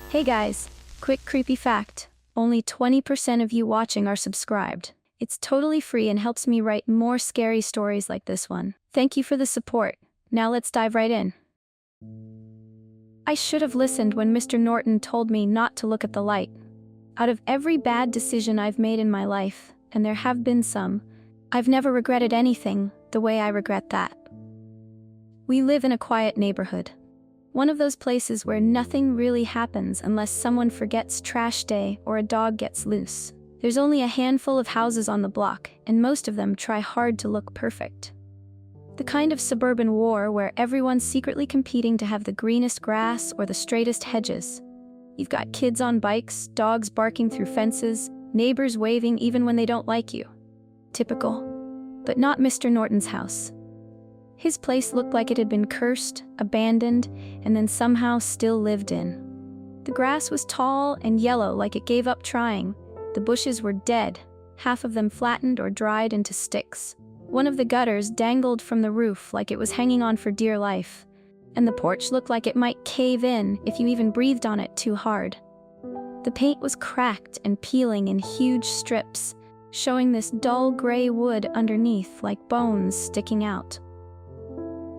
Hey guys, quick creepy fact. Only 20% of you watching are subscribed. It's totally free and helps me write more scary stories like this one. Thank you for the support. Now let's dive right in. I should have listened when Mr. Norton told me not to look at the light. Out of every bad decision I've made in my life, and there have been some, I've never regretted anything the way I regret that. We live in a quiet neighborhood. One of those places where nothing really happens unless someone forgets trash day or a dog gets loose. There's only a handful of houses on the block, and most of them try hard to look perfect. The kind of suburban war where everyone's secretly competing to have the greenest grass or the straightest hedges. You've got kids on bikes, dogs barking through fences, neighbors waving even when they don't like you. Typical. But not Mr. Norton's house. His place looked like it had been cursed, abandoned, and then somehow still lived in. The grass was tall and yellow like it gave up trying. The bushes were dead, half of them flattened or dried into sticks. One of the gutters dangled from the roof like it was hanging on for dear life, and the porch looked like it might cave in if you even breathed on it too hard. The paint was cracked and peeling in huge strips, showing this dull gray wood underneath like bones sticking out.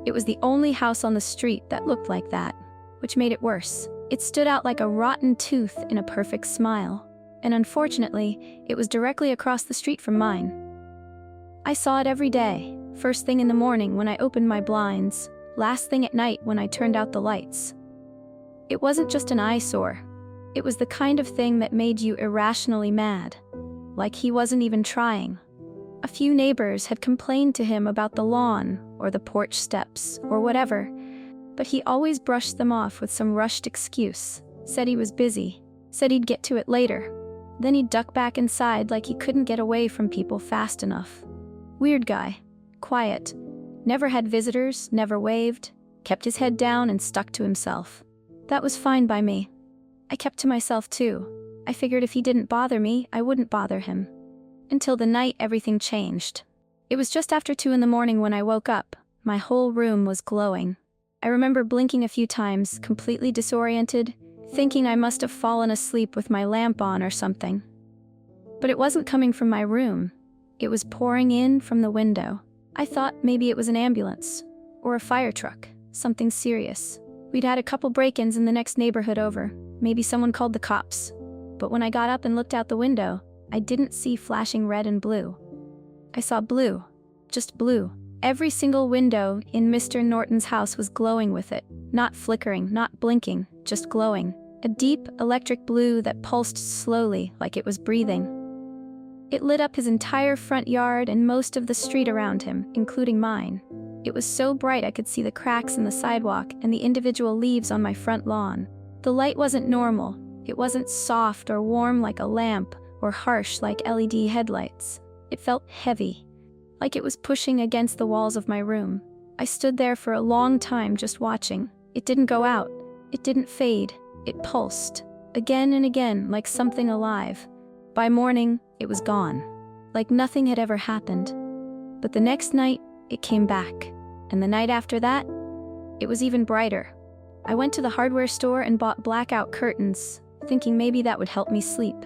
It was the only house on the street that looked like that, which made it worse. It stood out like a rotten tooth in a perfect smile, and unfortunately, it was directly across the street from mine. I saw it every day, first thing in the morning when I opened my blinds, last thing at night when I turned out the lights. It wasn't just an eyesore. It was the kind of thing that made you irrationally mad, like he wasn't even trying. A few neighbors had complained to him about the lawn, or the porch steps, or whatever, but he always brushed them off with some rushed excuse, said he was busy, said he'd get to it later. Then he'd duck back inside like he couldn't get away from people fast enough. Weird guy. Quiet. Never had visitors, never waved, kept his head down and stuck to himself. That was fine by me. I kept to myself too. I figured if he didn't bother me, I wouldn't bother him. Until the night everything changed. It was just after 2 in the morning when I woke up. My whole room was glowing. I remember blinking a few times, completely disoriented, thinking I must have fallen asleep with my lamp on or something. But it wasn't coming from my room. It was pouring in from the window. I thought maybe it was an ambulance, or a fire truck, something serious. We'd had a couple break-ins in the next neighborhood over. Maybe someone called the cops. But when I got up and looked out the window, I didn't see flashing red and blue. I saw blue. Just blue. Every single window in Mr. Norton's house was glowing with it. Not flickering, not blinking, just glowing. A deep, electric blue that pulsed slowly, like it was breathing. It lit up his entire front yard and most of the street around him, including mine. It was so bright I could see the cracks in the sidewalk and the individual leaves on my front lawn. The light wasn't normal. It wasn't soft or warm like a lamp, or harsh like LED headlights. It felt heavy, like it was pushing against the walls of my room. I stood there for a long time just watching. It didn't go out. It didn't fade. It pulsed, again and again, like something alive. By morning, it was gone, like nothing had ever happened. But the next night, it came back. And the night after that, it was even brighter. I went to the hardware store and bought blackout curtains, thinking maybe that would help me sleep.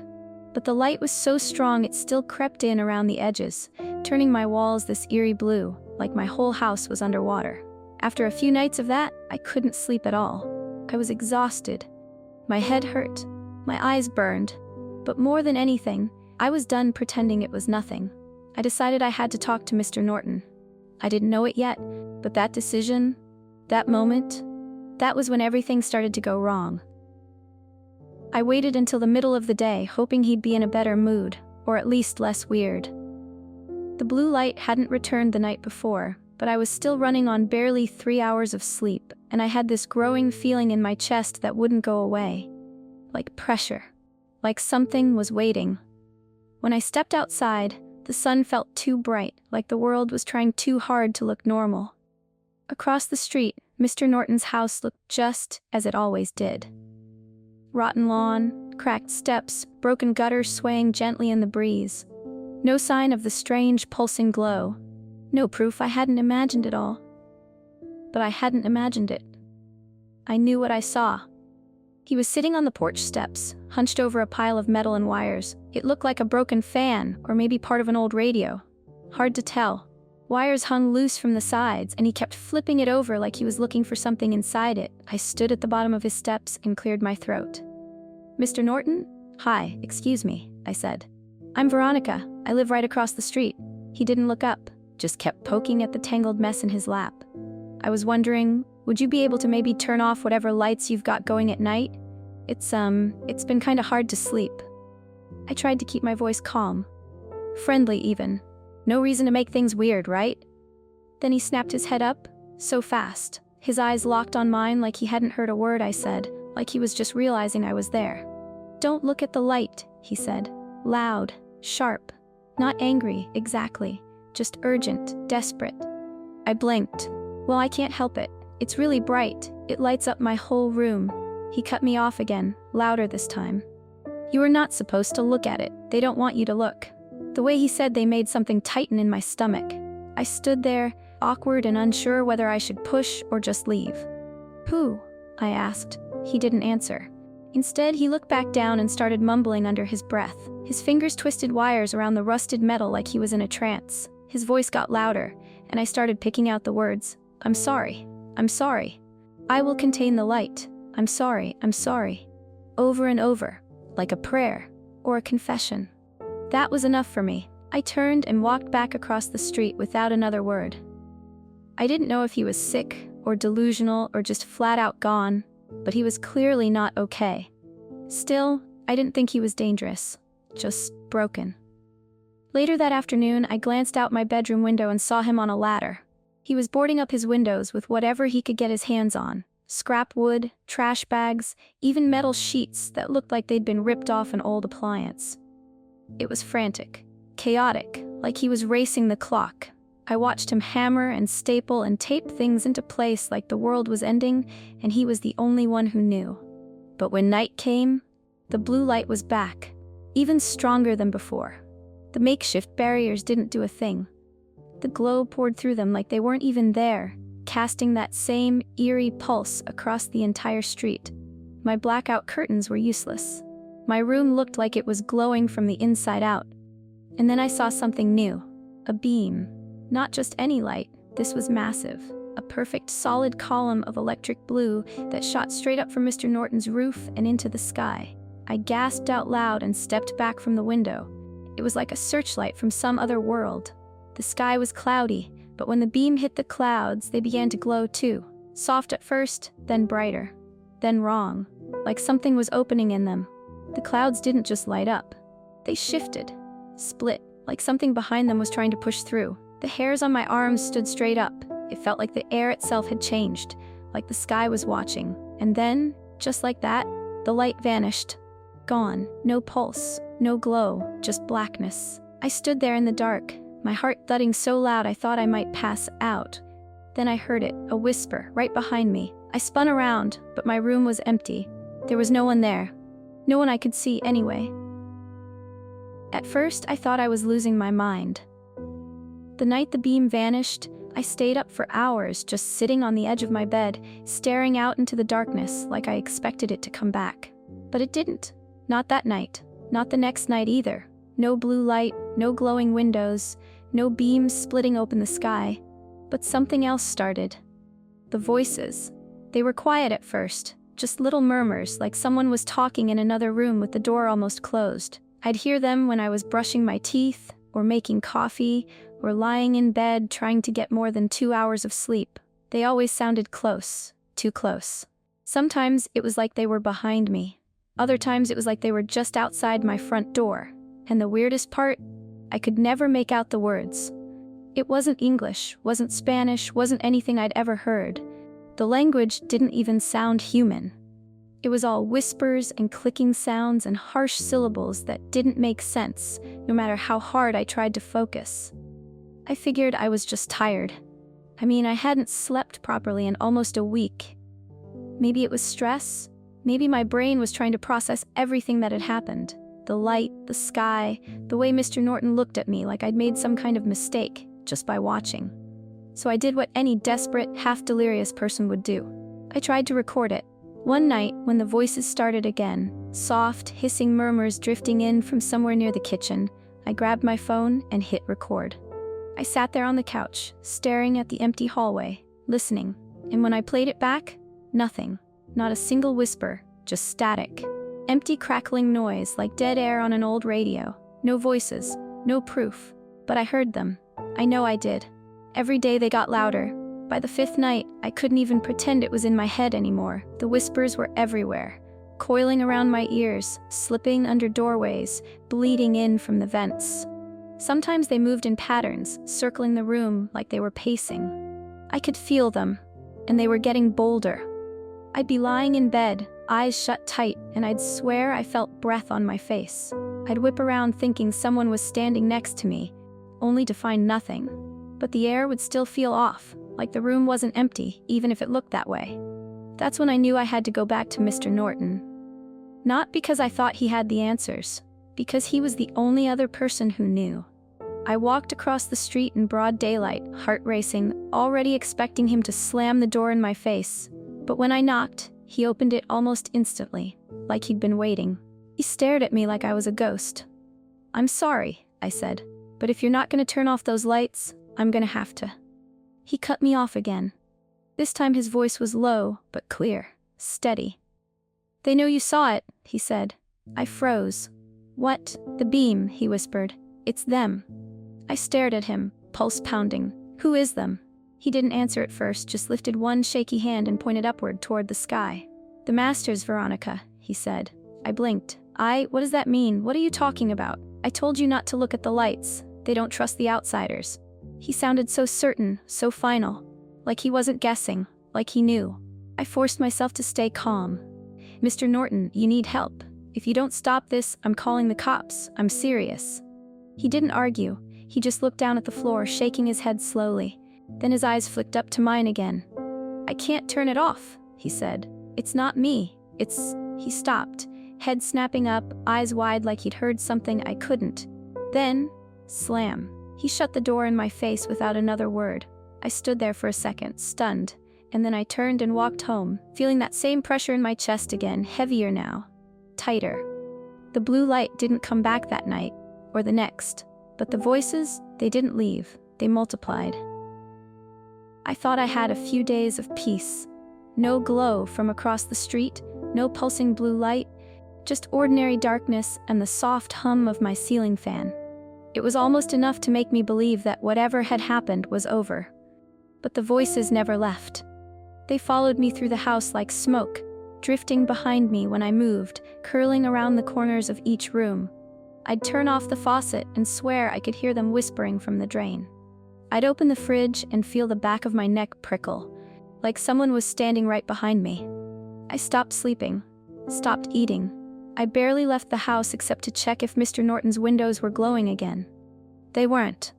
But the light was so strong it still crept in around the edges, turning my walls this eerie blue, like my whole house was underwater. After a few nights of that, I couldn't sleep at all. I was exhausted. My head hurt. My eyes burned. But more than anything, I was done pretending it was nothing. I decided I had to talk to Mr. Norton. I didn't know it yet, but that decision, that moment, that was when everything started to go wrong. I waited until the middle of the day, hoping he'd be in a better mood, or at least less weird. The blue light hadn't returned the night before, but I was still running on barely 3 hours of sleep, and I had this growing feeling in my chest that wouldn't go away. Like pressure. Like something was waiting. When I stepped outside, the sun felt too bright, like the world was trying too hard to look normal. Across the street, Mr. Norton's house looked just as it always did. Rotten lawn, cracked steps, broken gutters swaying gently in the breeze. No sign of the strange pulsing glow. No proof I hadn't imagined it all. But I hadn't imagined it. I knew what I saw. He was sitting on the porch steps, hunched over a pile of metal and wires. It looked like a broken fan, or maybe part of an old radio. Hard to tell. Wires hung loose from the sides, and he kept flipping it over like he was looking for something inside it. I stood at the bottom of his steps and cleared my throat. "Mr. Norton?" "Hi, excuse me," I said. "I'm Veronica. I live right across the street." He didn't look up, just kept poking at the tangled mess in his lap. I was wondering, would you be able to maybe turn off whatever lights you've got going at night? It's been kinda hard to sleep. I tried to keep my voice calm. Friendly even. No reason to make things weird, right? Then he snapped his head up, so fast. His eyes locked on mine like he hadn't heard a word I said, like he was just realizing I was there. "Don't look at the light," he said. Loud, sharp. Not angry, exactly. Just urgent, desperate. I blinked. "Well, I can't help it. It's really bright. It lights up my whole room." He cut me off again, louder this time. "You are not supposed to look at it. They don't want you to look." The way he said they made something tighten in my stomach. I stood there, awkward and unsure whether I should push or just leave. "Who?" I asked. He didn't answer. Instead, he looked back down and started mumbling under his breath. His fingers twisted wires around the rusted metal like he was in a trance. His voice got louder, and I started picking out the words. "I'm sorry. I'm sorry. I will contain the light. I'm sorry. I'm sorry." Over and over, like a prayer or a confession. That was enough for me. I turned and walked back across the street without another word. I didn't know if he was sick or delusional or just flat out gone, but he was clearly not okay. Still, I didn't think he was dangerous, just broken. Later that afternoon, I glanced out my bedroom window and saw him on a ladder. He was boarding up his windows with whatever he could get his hands on. Scrap wood, trash bags, even metal sheets that looked like they'd been ripped off an old appliance. It was frantic, chaotic, like he was racing the clock. I watched him hammer and staple and tape things into place like the world was ending, and he was the only one who knew. But when night came, the blue light was back, even stronger than before. The makeshift barriers didn't do a thing. The glow poured through them like they weren't even there, casting that same eerie pulse across the entire street. My blackout curtains were useless. My room looked like it was glowing from the inside out. And then I saw something new. A beam. Not just any light, this was massive. A perfect solid column of electric blue that shot straight up from Mr. Norton's roof and into the sky. I gasped out loud and stepped back from the window. It was like a searchlight from some other world. The sky was cloudy, but when the beam hit the clouds, they began to glow too. Soft at first, then brighter. Then wrong. Like something was opening in them. The clouds didn't just light up. They shifted, split, like something behind them was trying to push through. The hairs on my arms stood straight up. It felt like the air itself had changed, like the sky was watching. And then, just like that, the light vanished. Gone. No pulse, no glow, just blackness. I stood there in the dark, my heart thudding so loud I thought I might pass out. Then I heard it, a whisper, right behind me. I spun around, but my room was empty. There was no one there. No one I could see anyway. At first, I thought I was losing my mind. The night the beam vanished, I stayed up for hours just sitting on the edge of my bed, staring out into the darkness like I expected it to come back. But it didn't. Not that night. Not the next night either. No blue light, no glowing windows, no beams splitting open the sky. But something else started. The voices. They were quiet at first, just little murmurs like someone was talking in another room with the door almost closed. I'd hear them when I was brushing my teeth, or making coffee, or lying in bed trying to get more than 2 hours of sleep. They always sounded close, too close. Sometimes it was like they were behind me. Other times it was like they were just outside my front door. And the weirdest part, I could never make out the words. It wasn't English, wasn't Spanish, wasn't anything I'd ever heard. The language didn't even sound human. It was all whispers and clicking sounds and harsh syllables that didn't make sense, no matter how hard I tried to focus. I figured I was just tired. I mean, I hadn't slept properly in almost a week. Maybe it was stress. Maybe my brain was trying to process everything that had happened. The light, the sky, the way Mr. Norton looked at me like I'd made some kind of mistake just by watching. So I did what any desperate, half-delirious person would do. I tried to record it. One night, when the voices started again, soft, hissing murmurs drifting in from somewhere near the kitchen, I grabbed my phone and hit record. I sat there on the couch, staring at the empty hallway, listening, and when I played it back, nothing. Not a single whisper, just static. Empty crackling noise like dead air on an old radio. No voices, no proof. But I heard them. I know I did. Every day they got louder. By the fifth night, I couldn't even pretend it was in my head anymore. The whispers were everywhere, coiling around my ears, slipping under doorways, bleeding in from the vents. Sometimes they moved in patterns, circling the room like they were pacing. I could feel them, and they were getting bolder. I'd be lying in bed, eyes shut tight, and I'd swear I felt breath on my face. I'd whip around thinking someone was standing next to me, only to find nothing. But the air would still feel off, like the room wasn't empty, even if it looked that way. That's when I knew I had to go back to Mr. Norton. Not because I thought he had the answers, because he was the only other person who knew. I walked across the street in broad daylight, heart racing, already expecting him to slam the door in my face. But when I knocked, he opened it almost instantly, like he'd been waiting. He stared at me like I was a ghost. "I'm sorry," I said, "but if you're not going to turn off those lights, I'm going to have to." He cut me off again. This time his voice was low, but clear, steady. "They know you saw it," he said. I froze. "What?" "The beam," he whispered. "It's them." I stared at him, pulse pounding. "Who is them?" He didn't answer at first, just lifted one shaky hand and pointed upward toward the sky. "The masters, Veronica," he said. I blinked. What does that mean? What are you talking about?" "I told you not to look at the lights. They don't trust the outsiders." He sounded so certain, so final. Like he wasn't guessing, like he knew. I forced myself to stay calm. "Mr. Norton, you need help. If you don't stop this, I'm calling the cops. I'm serious." He didn't argue. He just looked down at the floor, shaking his head slowly. Then his eyes flicked up to mine again. "I can't turn it off," he said. "It's not me. It's..." He stopped, head snapping up, eyes wide like he'd heard something I couldn't. Then, slam. He shut the door in my face without another word. I stood there for a second, stunned, and then I turned and walked home, feeling that same pressure in my chest again, heavier now, tighter. The blue light didn't come back that night, or the next, but the voices, they didn't leave, they multiplied. I thought I had a few days of peace. No glow from across the street, no pulsing blue light, just ordinary darkness and the soft hum of my ceiling fan. It was almost enough to make me believe that whatever had happened was over. But the voices never left. They followed me through the house like smoke, drifting behind me when I moved, curling around the corners of each room. I'd turn off the faucet and swear I could hear them whispering from the drain. I'd open the fridge and feel the back of my neck prickle, like someone was standing right behind me. I stopped sleeping, stopped eating. I barely left the house except to check if Mr. Norton's windows were glowing again. They weren't.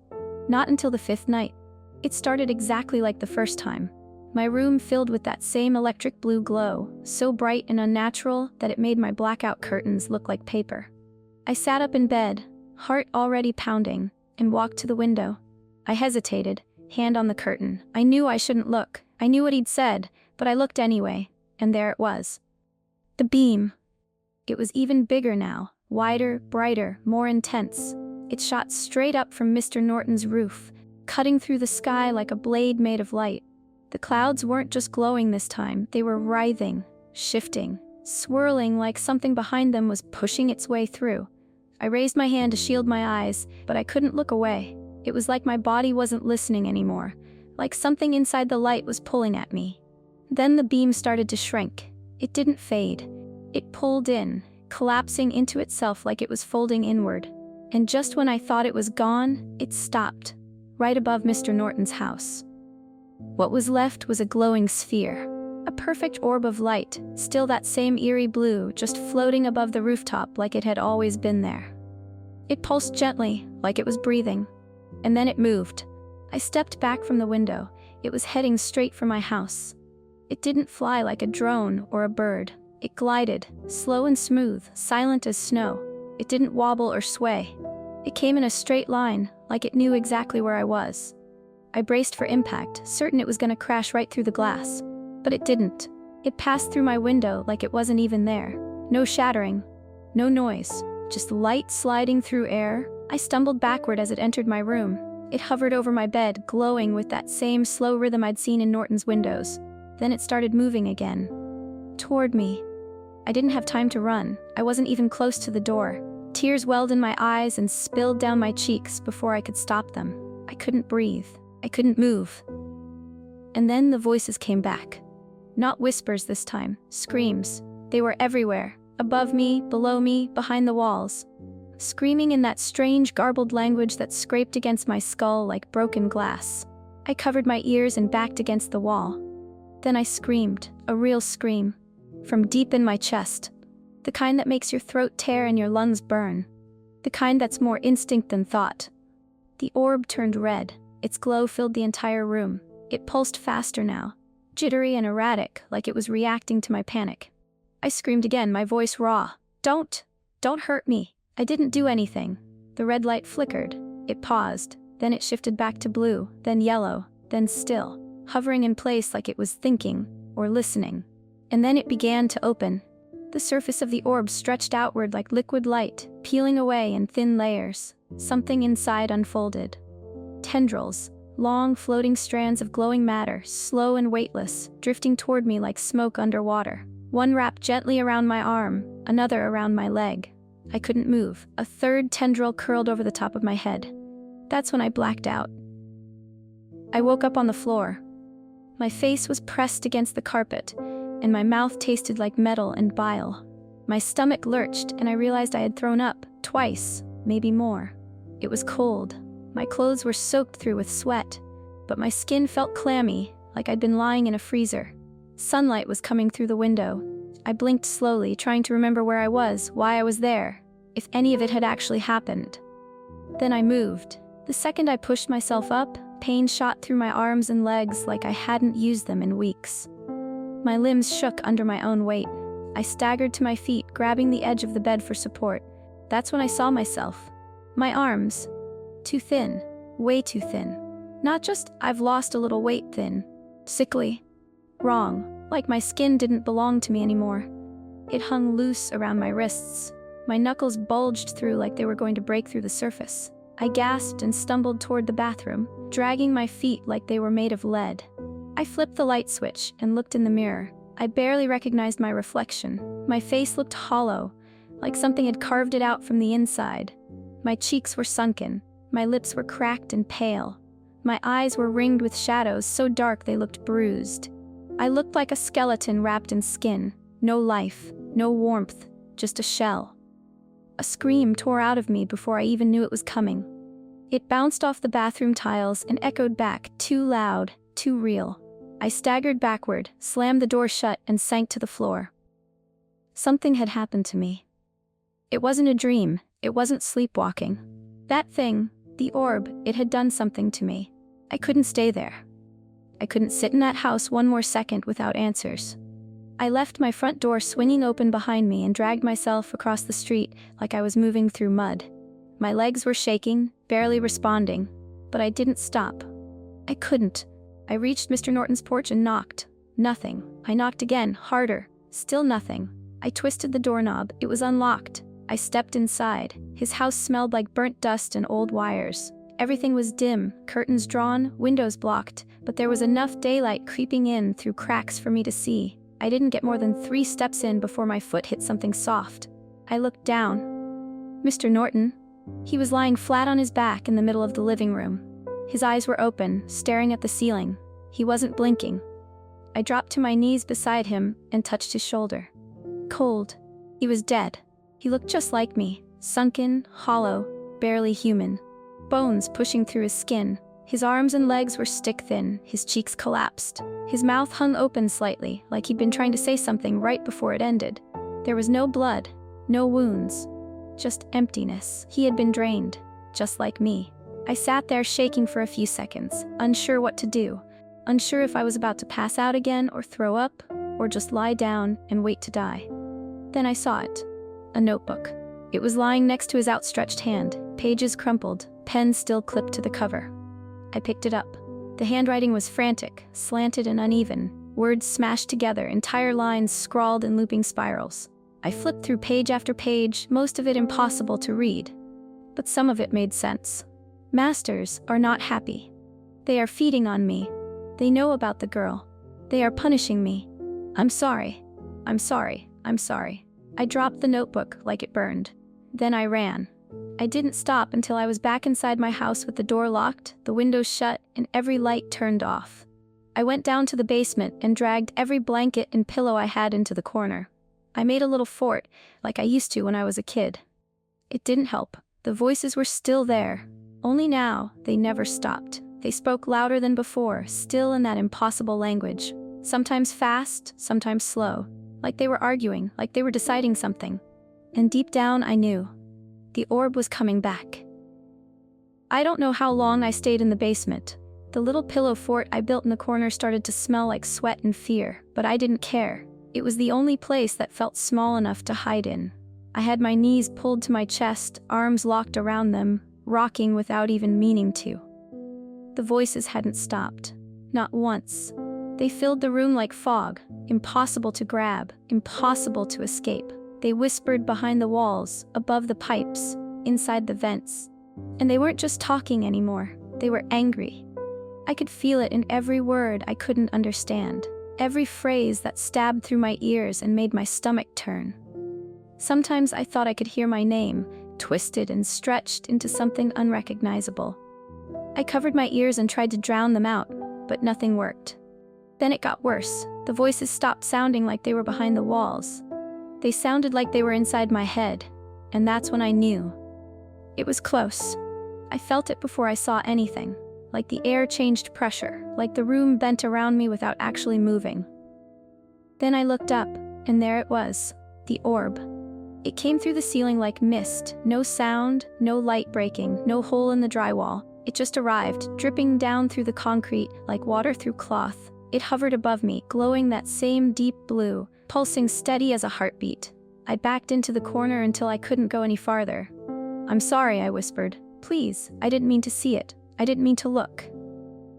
Not until the fifth night. It started exactly like the first time. My room filled with that same electric blue glow, so bright and unnatural that it made my blackout curtains look like paper. I sat up in bed, heart already pounding, and walked to the window. I hesitated, hand on the curtain. I knew I shouldn't look. I knew what he'd said, but I looked anyway, and there it was. The beam. It was even bigger now, wider, brighter, more intense. It shot straight up from Mr. Norton's roof, cutting through the sky like a blade made of light. The clouds weren't just glowing this time, they were writhing, shifting, swirling like something behind them was pushing its way through. I raised my hand to shield my eyes, but I couldn't look away. It was like my body wasn't listening anymore, like something inside the light was pulling at me. Then the beam started to shrink. It didn't fade. It pulled in, collapsing into itself like it was folding inward. And just when I thought it was gone, it stopped, right above Mr. Norton's house. What was left was a glowing sphere, a perfect orb of light, still that same eerie blue, just floating above the rooftop like it had always been there. It pulsed gently, like it was breathing. And then it moved. I stepped back from the window. It was heading straight for my house. It didn't fly like a drone or a bird. It glided, slow and smooth, silent as snow. It didn't wobble or sway. It came in a straight line, like it knew exactly where I was. I braced for impact, certain it was going to crash right through the glass. But it didn't. It passed through my window like it wasn't even there. No shattering, no noise, just light sliding through air. I stumbled backward as it entered my room. It hovered over my bed, glowing with that same slow rhythm I'd seen in Norton's windows. Then it started moving again. Toward me. I didn't have time to run. I wasn't even close to the door. Tears welled in my eyes and spilled down my cheeks before I could stop them. I couldn't breathe. I couldn't move. And then the voices came back. Not whispers this time, screams. They were everywhere. Above me, below me, behind the walls. Screaming in that strange, garbled language that scraped against my skull like broken glass. I covered my ears and backed against the wall. Then I screamed, a real scream. From deep in my chest. The kind that makes your throat tear and your lungs burn. The kind that's more instinct than thought. The orb turned red. Its glow filled the entire room. It pulsed faster now. Jittery and erratic, like it was reacting to my panic. I screamed again, my voice raw. Don't hurt me. I didn't do anything. The red light flickered. It paused. Then it shifted back to blue, then yellow, then still, hovering in place like it was thinking or listening. And then it began to open. The surface of the orb stretched outward like liquid light, peeling away in thin layers. Something inside unfolded. Tendrils, long floating strands of glowing matter, slow and weightless, drifting toward me like smoke underwater. One wrapped gently around my arm, another around my leg. I couldn't move. A third tendril curled over the top of my head. That's when I blacked out. I woke up on the floor. My face was pressed against the carpet, and my mouth tasted like metal and bile. My stomach lurched, and I realized I had thrown up, twice, maybe more. It was cold. My clothes were soaked through with sweat, but my skin felt clammy, like I'd been lying in a freezer. Sunlight was coming through the window. I blinked slowly, trying to remember where I was, why I was there, if any of it had actually happened. Then I moved. The second I pushed myself up, pain shot through my arms and legs like I hadn't used them in weeks. My limbs shook under my own weight. I staggered to my feet, grabbing the edge of the bed for support. That's when I saw myself. My arms. Too thin. Way too thin. Not just, I've lost a little weight thin. Sickly. Wrong. Like my skin didn't belong to me anymore. It hung loose around my wrists. My knuckles bulged through like they were going to break through the surface. I gasped and stumbled toward the bathroom, dragging my feet like they were made of lead. I flipped the light switch and looked in the mirror. I barely recognized my reflection. My face looked hollow, like something had carved it out from the inside. My cheeks were sunken. My lips were cracked and pale. My eyes were ringed with shadows so dark they looked bruised. I looked like a skeleton wrapped in skin. No life, no warmth, just a shell. A scream tore out of me before I even knew it was coming. It bounced off the bathroom tiles and echoed back, too loud, too real. I staggered backward, slammed the door shut, and sank to the floor. Something had happened to me. It wasn't a dream. It wasn't sleepwalking. That thing, the orb, it had done something to me. I couldn't stay there. I couldn't sit in that house one more second without answers. I left my front door swinging open behind me and dragged myself across the street like I was moving through mud. My legs were shaking, barely responding, but I didn't stop. I couldn't. I reached Mr. Norton's porch and knocked. Nothing. I knocked again, harder. Still nothing. I twisted the doorknob. It was unlocked. I stepped inside. His house smelled like burnt dust and old wires. Everything was dim, curtains drawn, windows blocked, but there was enough daylight creeping in through cracks for me to see. I didn't get more than 3 steps in before my foot hit something soft. I looked down. Mr. Norton. He was lying flat on his back in the middle of the living room. His eyes were open, staring at the ceiling. He wasn't blinking. I dropped to my knees beside him and touched his shoulder. Cold. He was dead. He looked just like me, sunken, hollow, barely human. Bones pushing through his skin. His arms and legs were stick-thin, his cheeks collapsed. His mouth hung open slightly, like he'd been trying to say something right before it ended. There was no blood, no wounds, just emptiness. He had been drained, just like me. I sat there shaking for a few seconds, unsure what to do, unsure if I was about to pass out again or throw up, or just lie down and wait to die. Then I saw it. A notebook. It was lying next to his outstretched hand, pages crumpled, pen still clipped to the cover. I picked it up. The handwriting was frantic, slanted and uneven. Words smashed together, entire lines scrawled in looping spirals. I flipped through page after page, most of it impossible to read. But some of it made sense. Masters are not happy. They are feeding on me. They know about the girl. They are punishing me. I'm sorry. I'm sorry. I'm sorry. I dropped the notebook like it burned. Then I ran. I didn't stop until I was back inside my house with the door locked, the windows shut, and every light turned off. I went down to the basement and dragged every blanket and pillow I had into the corner. I made a little fort, like I used to when I was a kid. It didn't help. The voices were still there. Only now, they never stopped. They spoke louder than before, still in that impossible language. Sometimes fast, sometimes slow. Like they were arguing, like they were deciding something. And deep down, I knew. The orb was coming back. I don't know how long I stayed in the basement. The little pillow fort I built in the corner started to smell like sweat and fear, but I didn't care. It was the only place that felt small enough to hide in. I had my knees pulled to my chest, arms locked around them, rocking without even meaning to. The voices hadn't stopped. Not once. They filled the room like fog, impossible to grab, impossible to escape. They whispered behind the walls, above the pipes, inside the vents. And they weren't just talking anymore. They were angry. I could feel it in every word I couldn't understand, every phrase that stabbed through my ears and made my stomach turn. Sometimes I thought I could hear my name, twisted and stretched into something unrecognizable. I covered my ears and tried to drown them out, but nothing worked. Then it got worse. The voices stopped sounding like they were behind the walls. They sounded like they were inside my head, and that's when I knew. It was close. I felt it before I saw anything, like the air changed pressure, like the room bent around me without actually moving. Then I looked up, and there it was, the orb. It came through the ceiling like mist, no sound, no light breaking, no hole in the drywall. It just arrived, dripping down through the concrete like water through cloth. It hovered above me, glowing that same deep blue, pulsing steady as a heartbeat. I backed into the corner until I couldn't go any farther. "I'm sorry," I whispered. "Please, I didn't mean to see it. I didn't mean to look."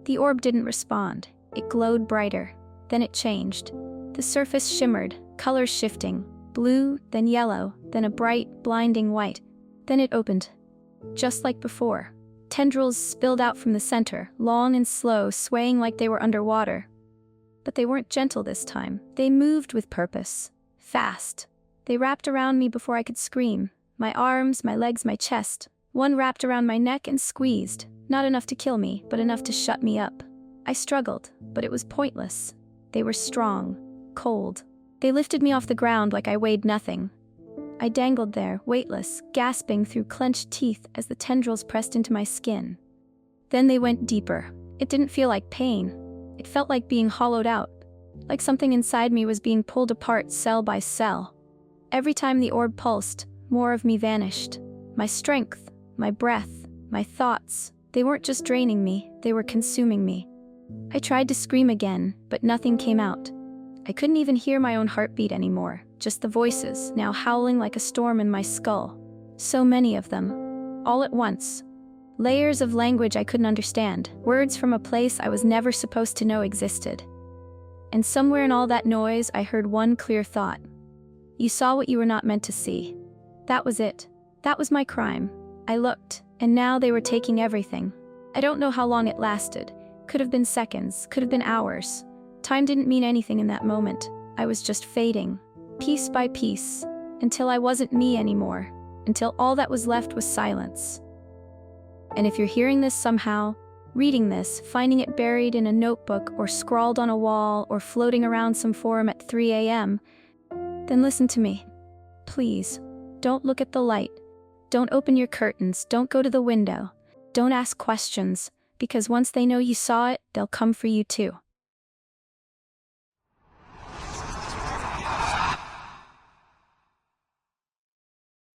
The orb didn't respond. It glowed brighter. Then it changed. The surface shimmered, colors shifting. Blue, then yellow, then a bright, blinding white. Then it opened. Just like before. Tendrils spilled out from the center, long and slow, swaying like they were underwater. But they weren't gentle this time. They moved with purpose. Fast. They wrapped around me before I could scream. My arms, my legs, my chest. One wrapped around my neck and squeezed. Not enough to kill me, but enough to shut me up. I struggled, but it was pointless. They were strong, cold. They lifted me off the ground like I weighed nothing. I dangled there, weightless, gasping through clenched teeth as the tendrils pressed into my skin. Then they went deeper. It didn't feel like pain. It felt like being hollowed out, like something inside me was being pulled apart cell by cell. Every time the orb pulsed, more of me vanished. My strength, my breath, my thoughts, they weren't just draining me, they were consuming me. I tried to scream again, but nothing came out. I couldn't even hear my own heartbeat anymore, just the voices, now howling like a storm in my skull. So many of them, all at once. Layers of language I couldn't understand, words from a place I was never supposed to know existed. And somewhere in all that noise, I heard one clear thought. You saw what you were not meant to see. That was it. That was my crime. I looked, and now they were taking everything. I don't know how long it lasted. Could have been seconds, could have been hours. Time didn't mean anything in that moment. I was just fading, piece by piece, until I wasn't me anymore, until all that was left was silence. And if you're hearing this somehow, reading this, finding it buried in a notebook or scrawled on a wall or floating around some forum at 3 a.m., then listen to me. Please, don't look at the light. Don't open your curtains, don't go to the window. Don't ask questions, because once they know you saw it, they'll come for you too.